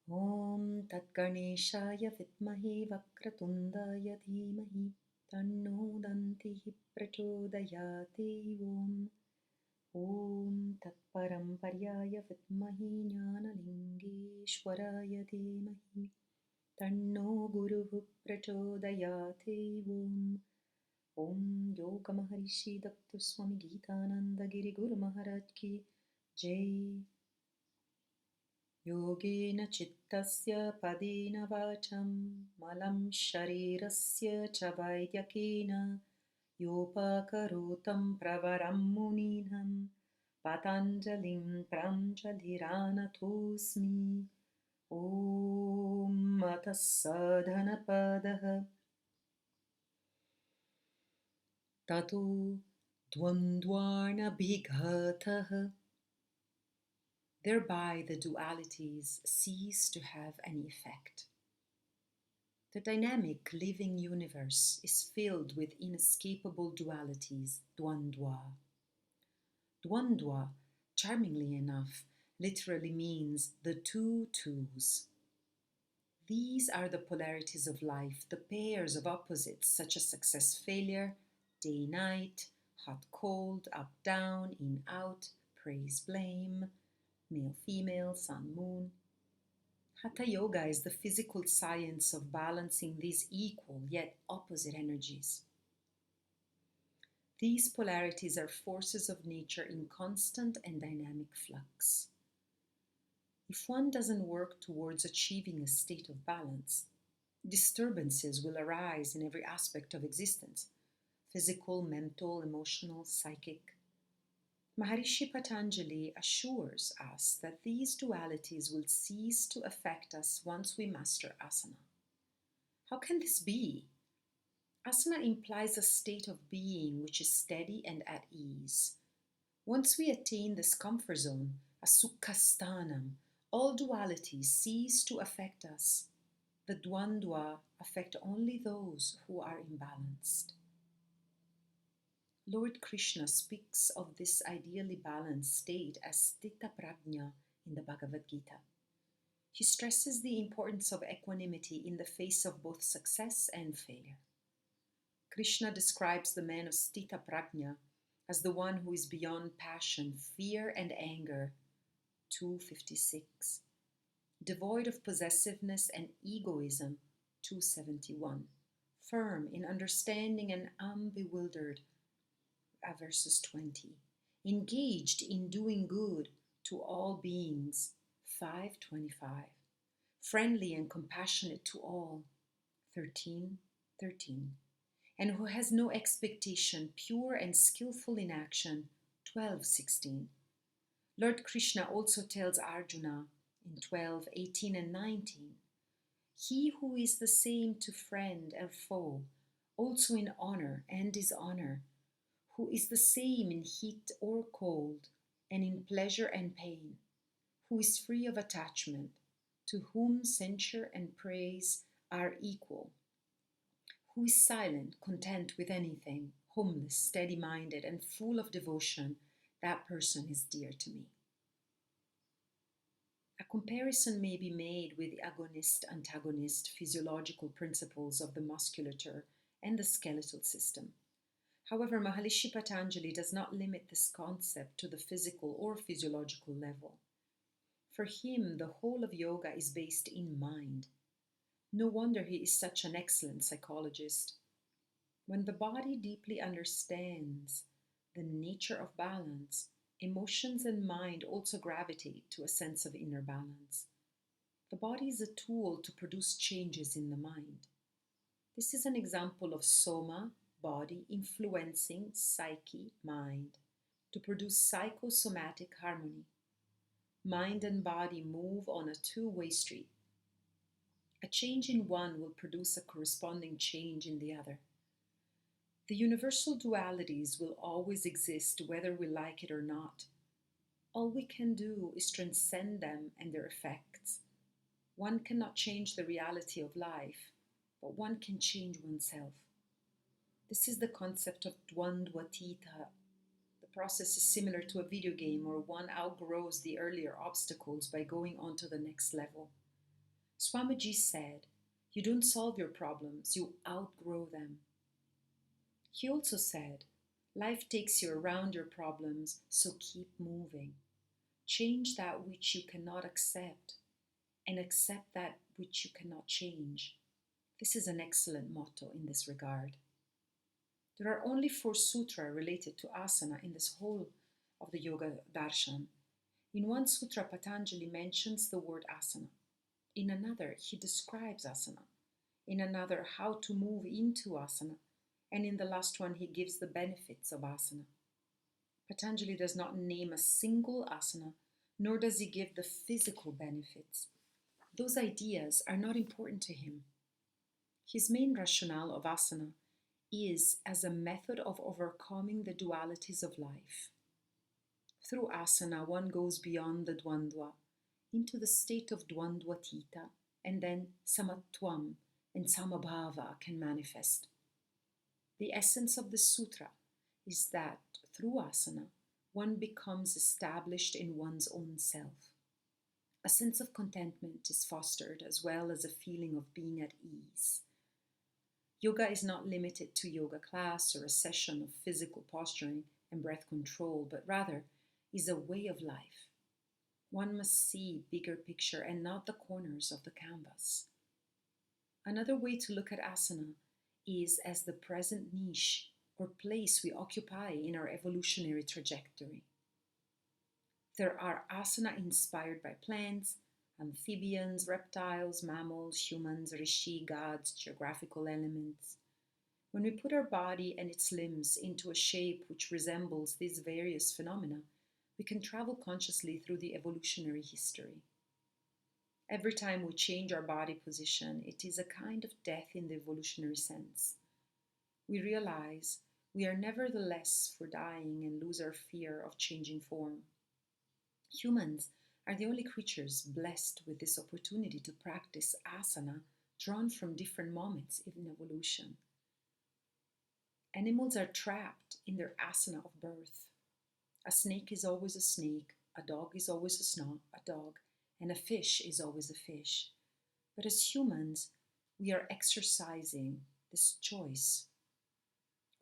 Om Tat Ganeshaya Vidmahi Vakratundaya Dhimahi Tanno Dantihi Prachodayate Om Tat Paramparyaya Vidmahi Jnanalingeshwaraya Dhimahi Tanno Guruhu Prachodayate Om Yoga Maharishi Dr. Swami Geetananda Giri Guru Maharaj Ki Jai. Yogena Chittasya Padena Vacham Malam Sharirasya Chavaidyakena Yopakarotam Pravaram Muninam Patanjalim Pranjaliranatosmi Om Matas Sadhana Padaha Tato dvaṅdva-an-abhighātaḥ. Thereby the dualities cease to have any effect. The dynamic living universe is filled with inescapable dualities, dvaṅdva. Dvaṅdva, charmingly enough, literally means the two twos. These are the polarities of life, the pairs of opposites such as success-failure, day-night, hot-cold, up-down, in-out, praise-blame, male-female, sun-moon. Hatha Yoga is the physical science of balancing these equal yet opposite energies. These polarities are forces of nature in constant and dynamic flux. If one doesn't work towards achieving a state of balance, disturbances will arise in every aspect of existence: physical, mental, emotional, psychic. Maharishi Patanjali assures us that these dualities will cease to affect us once we master asana. How can this be? Asana implies a state of being which is steady and at ease. Once we attain this comfort zone, a sukhasthanam, all dualities cease to affect us. The dvaṅdva affect only those who are imbalanced. Lord Krishna speaks of this ideally balanced state as sthita prajna in the Bhagavad Gita. He stresses the importance of equanimity in the face of both success and failure. Krishna describes the man of sthita prajna as the one who is beyond passion, fear, and anger, 256, devoid of possessiveness and egoism, 271, firm in understanding and unbewildered, verses 20, engaged in doing good to all beings, 525, friendly and compassionate to all, 1313, and who has no expectation, pure and skillful in action, 1216. Lord Krishna also tells Arjuna in 12:18 and 19, he who is the same to friend and foe, also in honor and dishonor, who is the same in heat or cold, and in pleasure and pain, who is free of attachment, to whom censure and praise are equal, who is silent, content with anything, homeless, steady-minded, and full of devotion, that person is dear to me. A comparison may be made with the agonist-antagonist physiological principles of the musculature and the skeletal system. However, Maharishi Patanjali does not limit this concept to the physical or physiological level. For him, the whole of yoga is based in mind. No wonder he is such an excellent psychologist. When the body deeply understands the nature of balance, emotions and mind also gravitate to a sense of inner balance. The body is a tool to produce changes in the mind. This is an example of soma, body, influencing psyche, mind, to produce psychosomatic harmony. Mind and body move on a two-way street. A change in one will produce a corresponding change in the other. The universal dualities will always exist whether we like it or not. All we can do is transcend them and their effects. One cannot change the reality of life, but one can change oneself. This is the concept of dvaṅdva-atita. The process is similar to a video game where one outgrows the earlier obstacles by going on to the next level. Swamiji said, "You don't solve your problems, you outgrow them." He also said, "Life takes you around your problems, so keep moving. Change that which you cannot accept, and accept that which you cannot change." This is an excellent motto in this regard. There are only 4 sutras related to asana in this whole of the Yoga Darshan. In one sutra, Patanjali mentions the word asana. In another, he describes asana. In another, how to move into asana. And in the last one, he gives the benefits of asana. Patanjali does not name a single asana, nor does he give the physical benefits. Those ideas are not important to him. His main rationale of asana is as a method of overcoming the dualities of life. Through asana, one goes beyond the dvaṅdva into the state of dvaṅdva-atita, and then samatvam and samabhava can manifest. The essence of the sutra is that through asana, one becomes established in one's own self. A sense of contentment is fostered as well as a feeling of being at ease. Yoga is not limited to yoga class or a session of physical posturing and breath control, but rather is a way of life. One must see bigger picture and not the corners of the canvas. Another way to look at asana is as the present niche or place we occupy in our evolutionary trajectory. There are asana inspired by plants, amphibians, reptiles, mammals, humans, rishi, gods, geographical elements. When we put our body and its limbs into a shape which resembles these various phenomena, we can travel consciously through the evolutionary history. Every time we change our body position, it is a kind of death in the evolutionary sense. We realize we are nevertheless for dying and lose our fear of changing form. Humans are the only creatures blessed with this opportunity to practice asana drawn from different moments in evolution. Animals are trapped in their asana of birth. A snake is always a snake, a dog is always a dog, and a fish is always a fish. But as humans, we are exercising this choice.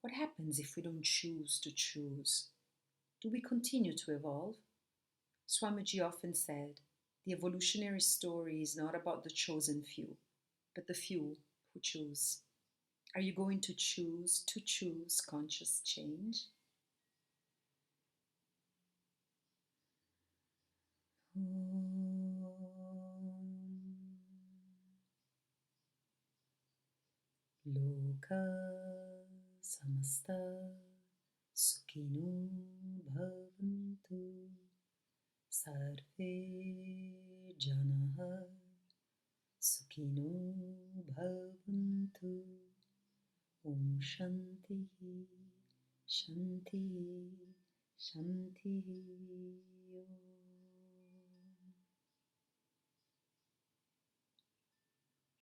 What happens if we don't choose to choose? Do we continue to evolve? Swamiji often said, the evolutionary story is not about the chosen few, but the few who choose. Are you going to choose conscious change? Loka samasta sukhino bhavantu sarve janaha sukhino bhavantu. Om Shanti, Shanti, Shanti.